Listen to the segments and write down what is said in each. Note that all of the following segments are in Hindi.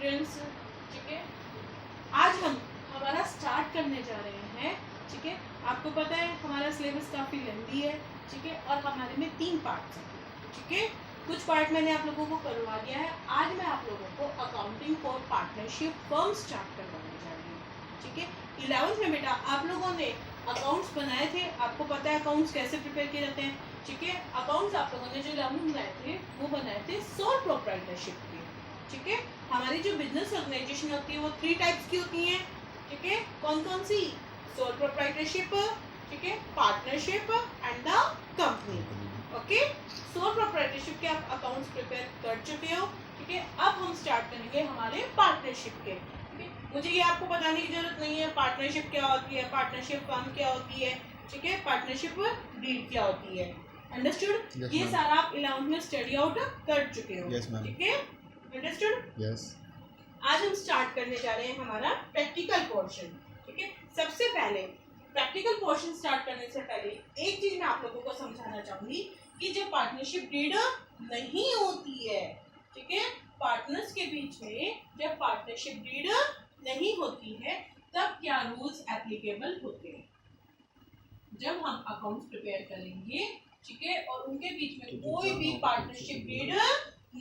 स्टूडेंट्स, ठीक है, आज हम हमारा स्टार्ट करने जा रहे हैं। ठीक है, आपको पता है हमारा सिलेबस काफ़ी लेंथी है। ठीक है, और हमारे में 3 पार्ट्स हैं। ठीक है, कुछ पार्ट मैंने आप लोगों को करवा दिया है। आज मैं आप लोगों को accounting for partnership firm start करवाने जा रही हूँ। ठीक है, 11th में बेटा आप लोगों ने अकाउंट्स बनाए थे, आपको पता है अकाउंट्स कैसे प्रिपेयर किए जाते हैं। ठीक है, अकाउंट्स आप लोगों ने जो 11th बनाए थे वो बनाए थे सोल प्रोप्राइटरशिप के। ठीक है, हमारी जो बिजनेस ऑर्गेनाइजेशन होती है वो 3 टाइप्स की होती हैं। ठीक है, कौन कौन सी? सोल प्रोप्राइटरशिप, ठीक है, partnership and the company. Okay, sole proprietorship के आप अकाउंट्स प्रिपेयर कर चुके हो। ठीक है, अब हम स्टार्ट करेंगे हमारे पार्टनरशिप के। ठीक है, मुझे ये आपको बताने की जरूरत नहीं है पार्टनरशिप क्या होती है, पार्टनरशिप फर्म क्या होती है, ठीक है, पार्टनरशिप डीड क्या होती है। अंडरस्टूड? Yes, ये ma'am. सारा आप 11th में स्टडी आउट कर चुके हो। Yes, ma'am. ठीक है, अंडरस्टूड? यस आज हम स्टार्ट करने जा रहे हैं हमारा प्रैक्टिकल पोर्शन। ठीक है, सबसे पहले प्रैक्टिकल पोर्शन स्टार्ट करने से पहले एक चीज मैं आप लोगों को समझाना चाहूंगी कि जब पार्टनरशिप डीड नहीं होती है, ठीक है, पार्टनर्स के बीच में जब पार्टनरशिप डीड नहीं होती है तब क्या रूल्स एप्लीकेबल होते हैं। जब हम अकाउंट्स प्रिपेयर करेंगे, ठीक है, और उनके बीच में कोई भी पार्टनरशिप डीड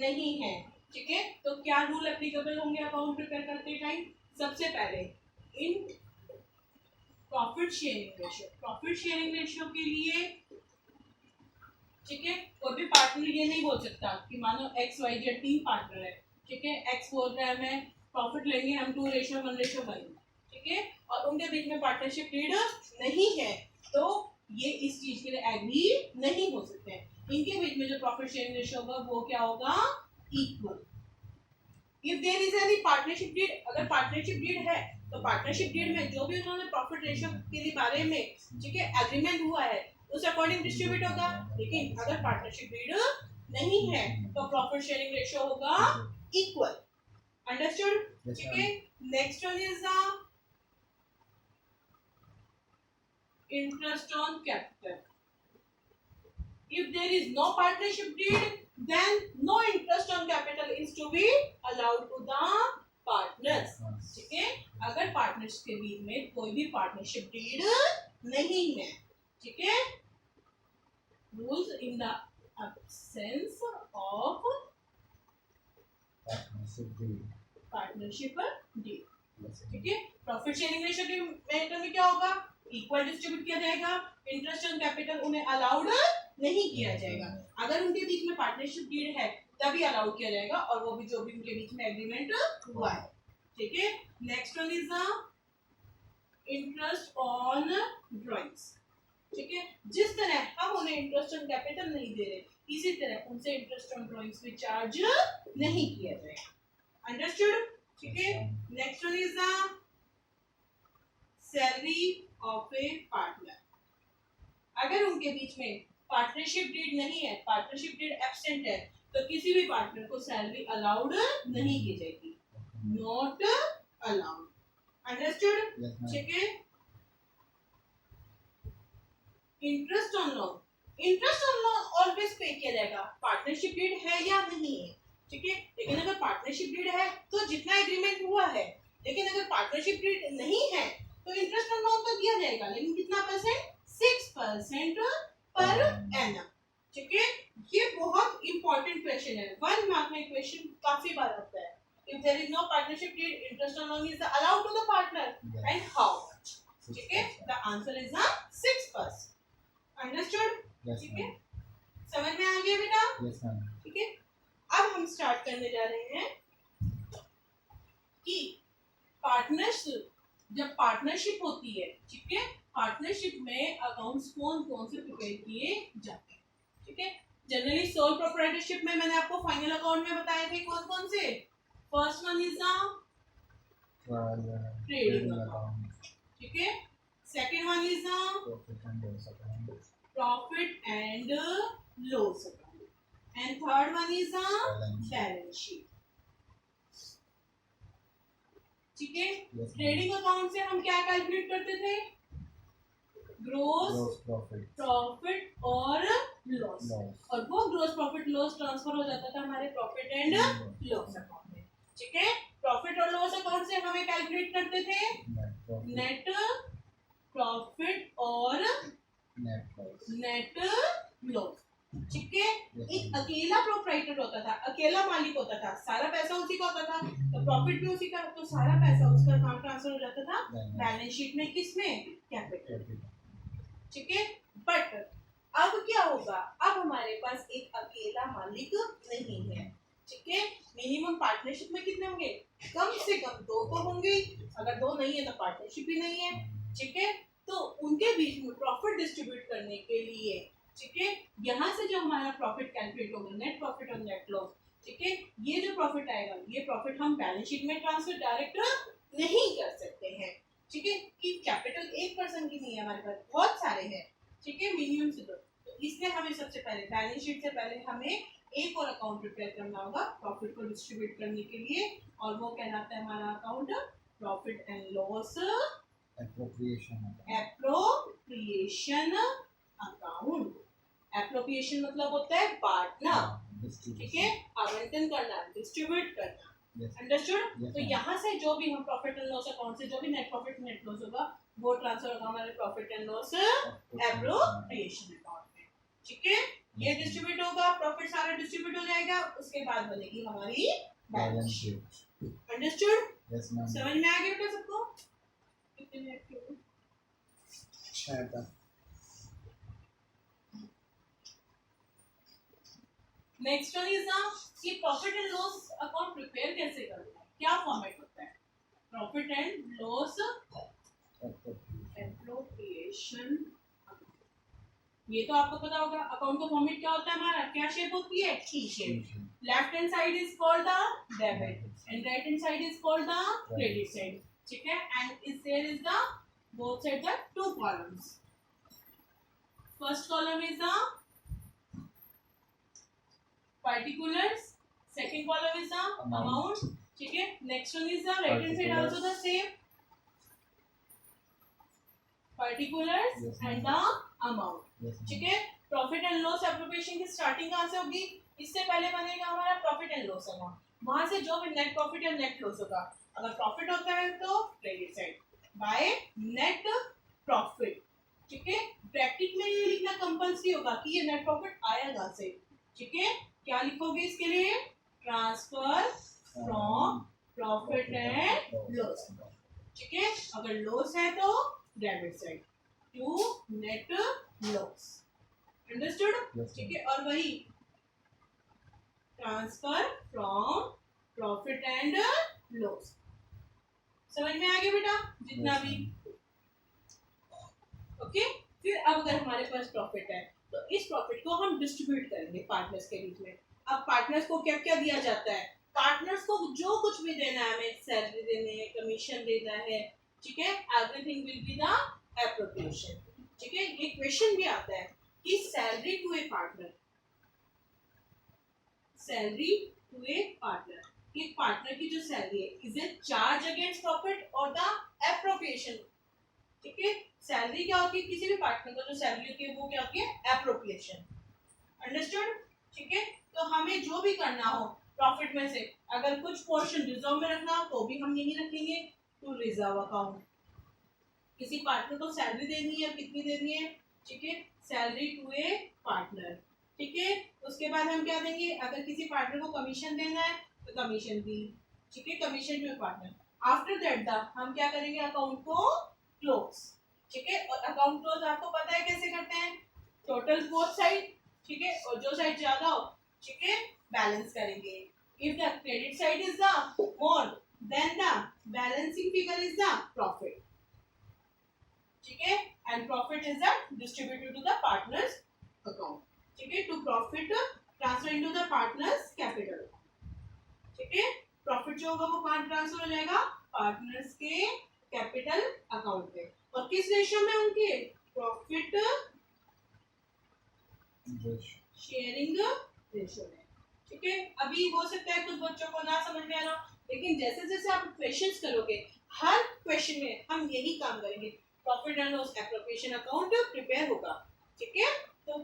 नहीं है, ठीक है, तो क्या रूल एप्लीकेबल होंगे अकाउंट प्रिपेयर करते टाइम? सबसे पहले इन प्रॉफिट शेयरिंग रेशियो के लिए, ठीक है, कोई भी पार्टनर ये नहीं बोल सकता कि मानो XYZ 3 पार्टनर है, ठीक है, X बोल रहा है मैं प्रॉफिट लेंगे हम 2:1:1, ठीक है, और उनके बीच में पार्टनरशिप डीड नहीं है तो ये इस चीज के लिए एग्री नहीं हो सकते हैं। इनके बीच में जो प्रॉफिट शेयरिंग रेशियो होगा वो क्या होगा? Equal. If there is any partnership deed, अगर पार्टनरशिप डीड है तो पार्टनरशिप डीड में जो भी उन्होंने प्रॉफिट रेशियो के लिए बारे में, ठीक है, एग्रीमेंट हुआ है उस अकॉर्डिंग डिस्ट्रीब्यूट होगा। लेकिन अगर पार्टनरशिप डीड नहीं है तो प्रॉफिट शेयरिंग रेशियो होगा इक्वल। अंडरस्टूड? ठीक है, next one is the interest on capital. If there is no partnership deed, then no interest on capital is to be allowed to the partners. ठीक है, अगर पार्टनर्स के बीच में कोई भी पार्टनरशिप डीड नहीं है, ठीक है, rules in the absence of partnership deed, ठीक है, प्रॉफिट शेयरिंग रेशियो के मैटर में क्या होगा? इक्वल डिस्ट्रीब्यूट किया जाएगा। इंटरेस्ट ऑन कैपिटल उन्हें अलाउड नहीं किया जाएगा। अगर उनके बीच में पार्टनरशिप डीड है तभी अलाउड किया जाएगा, और वो भी जो भी उनके बीच में एग्रीमेंट हुआ है। ठीक है, next one is the interest on drawings. ठीक है, जिस तरह हम उन्हें इंटरेस्ट ऑन कैपिटल नहीं दे रहे, इसी तरह उनसे इंटरेस्ट ऑन ड्राइंग्स भी चार्ज नहीं किया जाएगा। अंडरस्टूड? ठीक है, next one is the salary of A partner. अगर उनके बीच में पार्टनरशिप डीड नहीं है, पार्टनरशिप डीड एब्सेंट है, तो किसी भी पार्टनर को सैलरी अलाउड नहीं की जाएगी, नॉट अलाउड। अंडरस्टूड? ठीक है, interest on loan, interest on loan always पे किया जाएगा, पार्टनरशिप डीड है या नहीं है। ठीक है, लेकिन अगर पार्टनरशिप डीड है तो जितना एग्रीमेंट हुआ है, लेकिन अगर पार्टनरशिप डीड नहीं है तो इंटरेस्ट ऑन लोन तो दिया जाएगा, लेकिन कितना परसेंट? 6% per annum. ठीक है, ये बहुत इंपॉर्टेंट क्वेश्चन है, 1 मार्क में क्वेश्चन काफी बार आता है। If there is no partnership deed, interest on loan is allowed to the partner and how much? ठीक है, द आंसर इज 6%। अंडरस्टूड? ठीक है, समझ में आ गया बेटा? Yes ma'am. ठीक है, अब हम स्टार्ट करने जा रहे हैं कि पार्टनर्स, जब पार्टनरशिप होती है, ठीक है, पार्टनरशिप में अकाउंट्स कौन कौन से प्रिपेयर किए जाते हैं। ठीक है, जनरली सोल प्रोप्राइटरशिप में मैंने आपको फाइनल अकाउंट में बताए थे कौन कौन से। First one is the trading account, ठीक है, second one is the profit and loss account, and third one is the balance sheet. ठीक है, ट्रेडिंग अकाउंट से हम क्या कैलकुलेट करते थे? ग्रोस प्रॉफिट और लॉस, और वो ग्रोस प्रॉफिट लॉस ट्रांसफर हो जाता था हमारे प्रॉफिट एंड लॉस अकाउंट में। ठीक है, में कैलकुलेट करते थे? नेट प्रॉफिट और नेट लॉस। ठीक है, एक अकेला प्रोप्राइटर होता था, अकेला मालिक होता था, सारा पैसा उसी का होता था, तो प्रॉफिट भी उसी का, तो सारा पैसा उसका कहाँ ट्रांसफर हो जाता था? बैलेंस शीट में। किसमें? कैपिटल। ठीक है, बट अब क्या होगा? अब हमारे पास एक अकेला मालिक नहीं है। ठीक है, मिनिमम पार्टनरशिप में कितने होंगे? कम से कम दो तो होंगे, अगर दो नहीं है तो पार्टनरशिप ही नहीं है। ठीक है, तो उनके बीच में प्रॉफिट डिस्ट्रीब्यूट करने के लिए, ठीक है, यहाँ से जो हमारा प्रॉफिट कैलकुलेट होगा, नेट प्रॉफिट और नेट लॉस, ठीक है, ये जो प्रॉफिट आएगा, ये प्रॉफिट हम बैलेंस शीट में ट्रांसफर डायरेक्ट नहीं कर सकते हैं। ठीक है, कि कैपिटल एक पर्सन की नहीं है, हमारे पास बहुत सारे हैं। ठीक है, मिनिमम से दो, तो इसलिए हमें सबसे पहले बैलेंस शीट से पहले हमें एक और अकाउंट प्रिपेयर करना होगा प्रॉफिट को डिस्ट्रीब्यूट करने के लिए, और वो कहलाता है हमारा account profit and loss appropriation account. Appropriation मतलब होता है बांटना, ठीक है, आवंटन करना, डिस्ट्रीब्यूट करना। अंडरस्टूड? तो यहाँ से जो भी हम प्रॉफिट एंड लॉस अकाउंट से जो भी नेट प्रॉफिट नेट लॉस होगा, वो ट्रांसफर होगा हमारे profit and loss appropriation account में। ठीक है, ये डिस्ट्रीब्यूट होगा, प्रॉफिट सारा डिस्ट्रीब्यूट हो जाएगा, उसके बाद बनेगी हमारी बैलेंस शीट। अंडरस्टूड? समझ में आ गया बेटा सबको? कितने मिनट के हो? 6। नेक्स्ट वन इज कि profit and loss account prepare कैसे करना है, क्या फॉर्मेट होता है? प्रॉफिट एंड लॉस एप्रोप्रिएशन, ये तो आपको पता होगा। अकाउंट का फॉर्मेट क्या होता है हमारा? क्या शेप होती है? T shape. Left hand side is called the debit and right hand side is called the credit side. ठीक है, and is there is the both side the two columns. First column is the particulars, second column is the amount. ठीक है, next one is the right hand side also the same, particulars and the amount. ठीक है, प्रॉफिट एंड लॉस एप्रोप्रिएशन की स्टार्टिंग कहाँ से होगी? इससे पहले बनेगा हमारा प्रॉफिट एंड लॉस अकाउंट, वहां से जो भी नेट प्रॉफिट या नेट लॉस होगा, अगर प्रॉफिट होता है तो credit side by net profit. ठीक है, ब्रैकेट में ये लिखना कंपल्सरी होगा कि ये नेट प्रॉफिट आया कहाँ से। ठीक है, क्या लिखोगे इसके लिए? Transfer from profit and loss. ठीक है, अगर लॉस है तो debit side to net loss. Understood? ठीक है, और वही transfer from profit and loss. समझ में आ गया बेटा जितना भी? ओके, फिर अब अगर हमारे पास प्रॉफिट है तो इस प्रॉफिट को हम डिस्ट्रीब्यूट करेंगे पार्टनर्स के बीच में। अब पार्टनर्स को क्या क्या दिया जाता है? पार्टनर्स को जो कुछ भी देना है, हमें सैलरी देनी है, कमीशन देना है, ठीक है, everything will be the appropriation. ठीक है, ये क्वेश्चन भी आता है कि salary to a partner, salary to a partner, एक पार्टनर की जो सैलरी है, is it charge against profit और द एप्रोप्रिएशन। ठीक है, सैलरी क्या होती है? किसी भी पार्टनर को जो सैलरी होती है वो क्या होती है? एप्रोप्रिएशन। अंडरस्टूड? ठीक है, तो हमें जो भी करना हो प्रॉफिट में से, अगर कुछ पोर्शन रिजर्व में रखना हो तो भी हम यही रखेंगे, टू रिजर्व अकाउंट। किसी पार्टनर को सैलरी देनी है, कितनी देनी है? ठीक है, सैलरी टू ए पार्टनर। ठीक है, उसके बाद हम क्या देंगे? अगर किसी पार्टनर को कमीशन देना है तो कमीशन दी। ठीक है, commission to a partner. After that हम क्या करेंगे? अकाउंट को क्लोज। ठीक है, और अकाउंट क्लोज आपको पता है कैसे करते हैं? टोटल बोथ साइड, ठीक है, और जो साइड ज्यादा हो, ठीक है, बैलेंस करेंगे। If the credit side is the more than the balancing figure is the profit. ठीक है, and profit is the distributed to the partners account. ठीक है, to profit transfer into the partners capital. ठीक है, प्रॉफिट जो होगा वो कहाँ ट्रांसफर हो जाएगा? पार्टनर्स के कैपिटल अकाउंट में। और किस रेशियो में? उनके प्रॉफिट शेयरिंग रेशियो में। ठीक है, अभी हो सकता है कुछ बच्चों को ना समझ में आना, लेकिन जैसे जैसे आप क्वेश्चंस करोगे, हर क्वेश्चन में हम यही काम करेंगे, profit and loss appropriation account prepare होगा। ठीक है, तो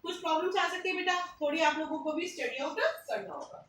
कुछ प्रॉब्लम्स आ सकते हैं बेटा, थोड़ी आप लोगों को भी स्टडी आउट करना होगा।